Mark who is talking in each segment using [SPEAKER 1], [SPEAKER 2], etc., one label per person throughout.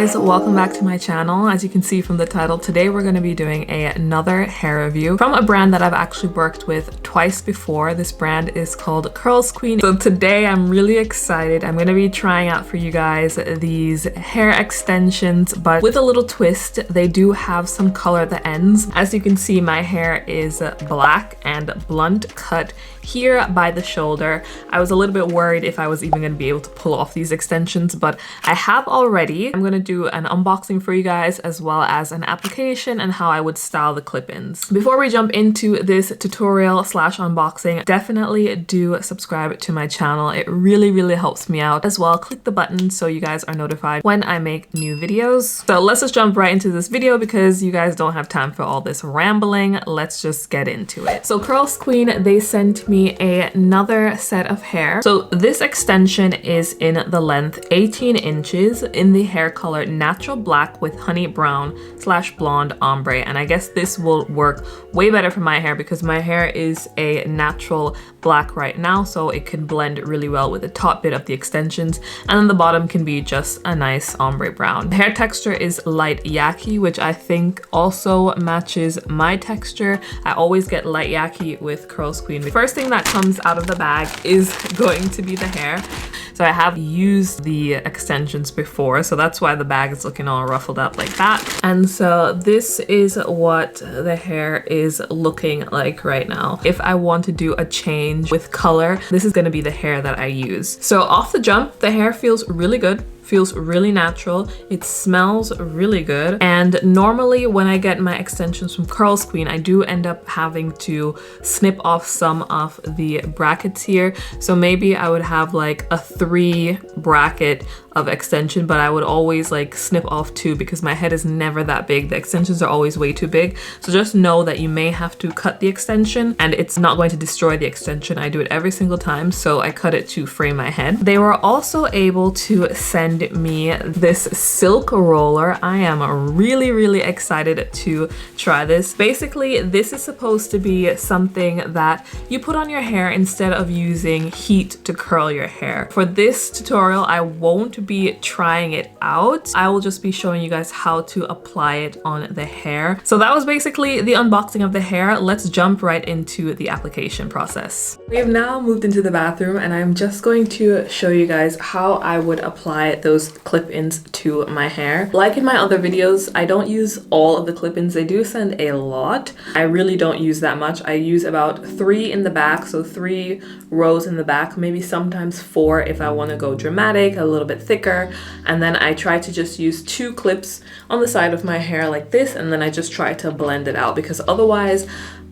[SPEAKER 1] guys, welcome back to my channel. As you can see from the title, today we're going to be doing another hair review from a brand that I've actually worked with twice before. This brand is called Curlsqueen. So today I'm really excited. I'm going to be trying out for you guys these hair extensions, but with a little twist. They do have some color at the ends. As you can see, my hair is black and blunt cut here by the shoulder. I was a little bit worried if I was even going to be able to pull off these extensions, but I have already. I'm going to do an unboxing for you guys as well as an application and how I would style the clip-ins. Before we jump into this tutorial slash unboxing, definitely do subscribe to my channel. It really helps me out. As well, click the button so you guys are notified when I make new videos. So let's just jump right into this video because you guys don't have time for all this rambling. Let's just get into it. So Curlsqueen, they sent me another set of hair. So this extension is in the length 18 inches in the hair color natural black with honey brown / blonde ombre, and I guess this will work way better for my hair because my hair is a natural black right now, so it can blend really well with the top bit of the extensions, and then the bottom can be just a nice ombre brown. The hair texture is light yaki, which I think also matches my texture. I always get light yaki with Curlsqueen. The first thing that comes out of the bag is going to be the hair. So I have used the extensions before, so that's why the bag is looking all ruffled up like that. And so this is what the hair is looking like right now. If I want to do a change with color, this is going to be the hair that I use. So off the jump, the hair feels really good. Feels really natural. It smells really good. And normally when I get my extensions from Curlsqueen, I do end up having to snip off some of the brackets here. So maybe I would have like a 3 bracket of extension, but I would always like snip off 2 because my head is never that big. The extensions are always way too big. So just know that you may have to cut the extension and it's not going to destroy the extension. I do it every single time, so I cut it to frame my head. They were also able to send me this silk roller. I am really excited to try this. Basically, this is supposed to be something that you put on your hair instead of using heat to curl your hair. For this tutorial, I won't be trying it out. I will just be showing you guys how to apply it on the hair. So that was basically the unboxing of the hair. Let's jump right into the application process. We have now moved into the bathroom and I'm just going to show you guys how I would apply those clip-ins to my hair. Like in my other videos, I don't use all of the clip-ins. They do send a lot. I really don't use that much. I use about 3 in the back, so 3 rows in the back, maybe sometimes 4 if I want to go dramatic, a little bit thicker. And then I try to just use 2 clips on the side of my hair like this, and then I just try to blend it out because otherwise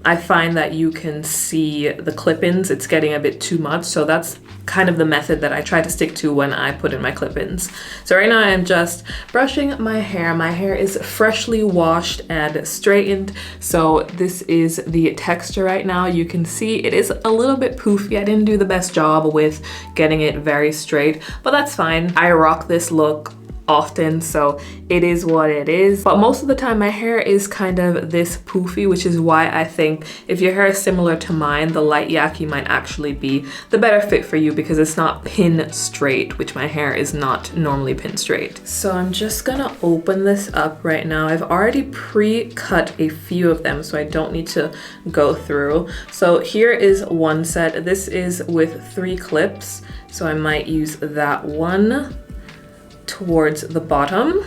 [SPEAKER 1] I find that you can see the clip-ins. It's getting a bit too much, so that's kind of the method that I try to stick to when I put in my clip-ins. So right now I am just brushing my hair. My hair is freshly washed and straightened, so this is the texture right now. You can see it is a little bit poofy. I didn't do the best job with getting it very straight, but that's fine. I rock this look often, so it is what it is. But most of the time my hair is kind of this poofy, which is why I think if your hair is similar to mine, the light yaki might actually be the better fit for you because it's not pin straight, which my hair is not normally pin straight. So I'm just gonna open this up right now. I've already pre-cut a few of them, so I don't need to go through. So here is one set. This is with 3 clips, so I might use that one towards the bottom.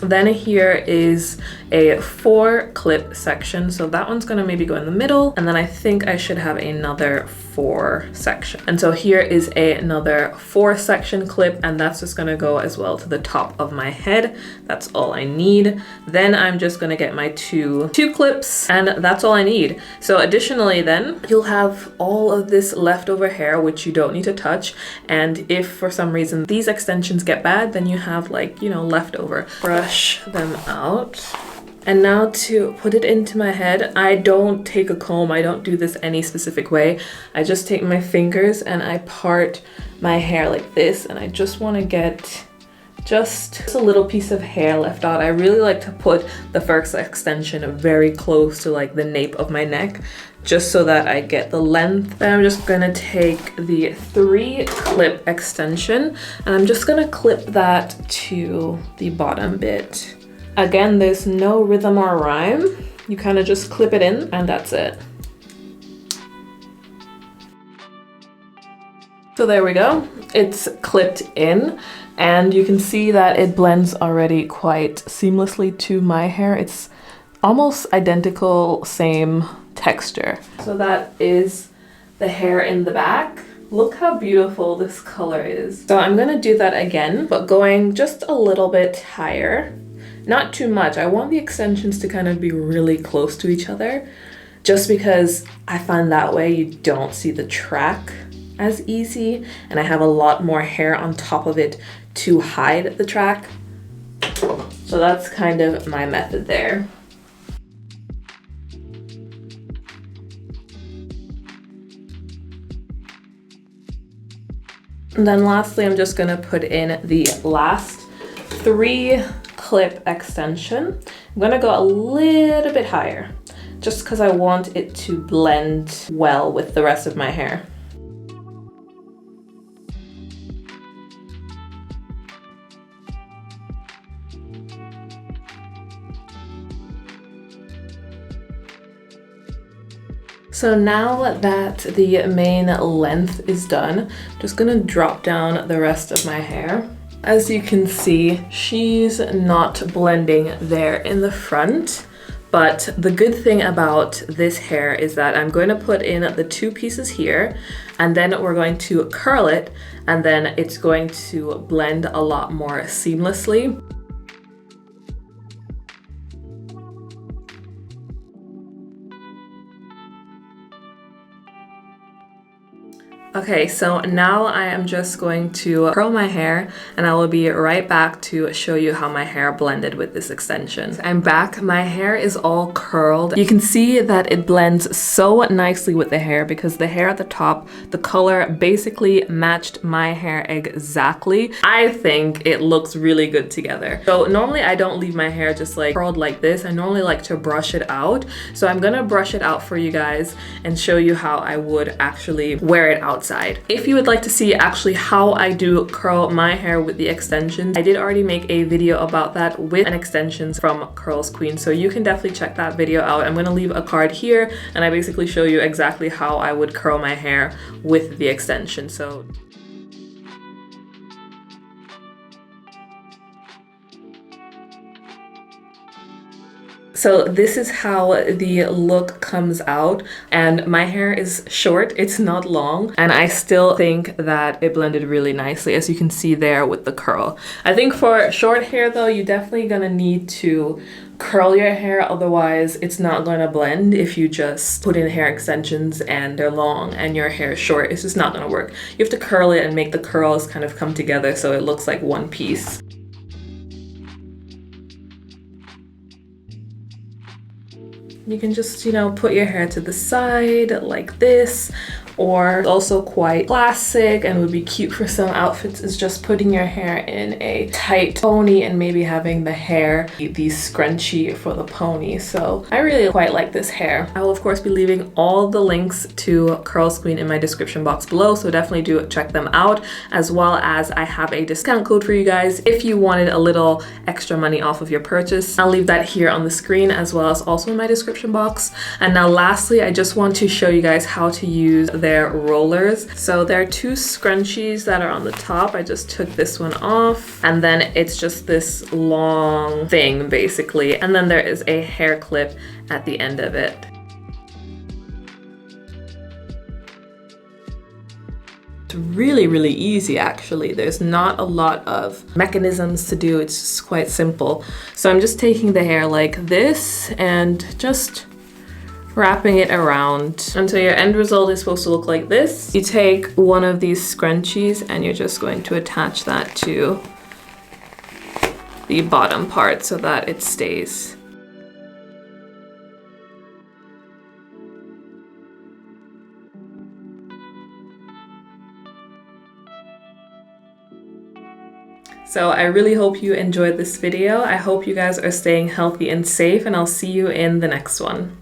[SPEAKER 1] Then here is a 4 clip section, so that one's gonna maybe go in the middle, and then I think I should have another 4 section. And so here is another 4 section clip, and that's just gonna go as well to the top of my head. That's all I need. Then I'm just gonna get my two clips, and that's all I need. So additionally then, you'll have all of this leftover hair, which you don't need to touch. And if for some reason these extensions get bad, then you have like, you know, leftover. Brush them out. And now to put it into my head, I don't take a comb. I don't do this any specific way. I just take my fingers and I part my hair like this, and I just want to get just a little piece of hair left out. I really like to put the first extension very close to like the nape of my neck, just so that I get the length. Then I'm just gonna take the 3 clip extension and I'm just gonna clip that to the bottom bit. Again, there's no rhythm or rhyme. You kind of just clip it in and that's it. So there we go, it's clipped in and you can see that it blends already quite seamlessly to my hair. It's almost identical, same texture. So that is the hair in the back. Look how beautiful this color is. So I'm gonna do that again, but going just a little bit higher. Not too much. I want the extensions to kind of be really close to each other, just because I find that way you don't see the track as easy, and I have a lot more hair on top of it to hide the track. So that's kind of my method there. And then lastly, I'm just gonna put in the last 3 clip extension. I'm gonna go a little bit higher, just because I want it to blend well with the rest of my hair. So now that the main length is done, I'm just gonna drop down the rest of my hair. As you can see, she's not blending there in the front, but the good thing about this hair is that I'm going to put in the 2 pieces here, and then we're going to curl it, and then it's going to blend a lot more seamlessly. Okay, so now I am just going to curl my hair and I will be right back to show you how my hair blended with this extension. I'm back. My hair is all curled. You can see that it blends so nicely with the hair because the hair at the top, the color basically matched my hair exactly. I think it looks really good together. So normally I don't leave my hair just like curled like this. I normally like to brush it out. So I'm gonna brush it out for you guys and show you how I would actually wear it outside. If you would like to see actually how I do curl my hair with the extensions, I did already make a video about that with an extensions from Curlsqueen, so you can definitely check that video out. I'm gonna leave a card here and I basically show you exactly how I would curl my hair with the extension. So this is how the look comes out, and my hair is short, it's not long, and I still think that it blended really nicely, as you can see there with the curl. I think for short hair though, you're definitely gonna need to curl your hair, otherwise it's not gonna blend. If you just put in hair extensions and they're long and your hair is short, it's just not gonna work. You have to curl it and make the curls kind of come together so it looks like one piece. You can just, you know, put your hair to the side like this, or also quite classic and would be cute for some outfits is just putting your hair in a tight pony and maybe having the hair be scrunchy for the pony. So I really quite like this hair. I will of course be leaving all the links to Curlsqueen in my description box below, so definitely do check them out, as well as I have a discount code for you guys if you wanted a little extra money off of your purchase. I'll leave that here on the screen as well as also in my description box. And now lastly, I just want to show you guys how to use their rollers. So there are 2 scrunchies that are on the top. I just took this one off, and then it's just this long thing basically, and then there is a hair clip at the end of it. It's really, really easy actually. There's not a lot of mechanisms to do. It's just quite simple. So I'm just taking the hair like this and just wrapping it around until your end result is supposed to look like this. You take one of these scrunchies and you're just going to attach that to the bottom part so that it stays. So I really hope you enjoyed this video. I hope you guys are staying healthy and safe, and I'll see you in the next one.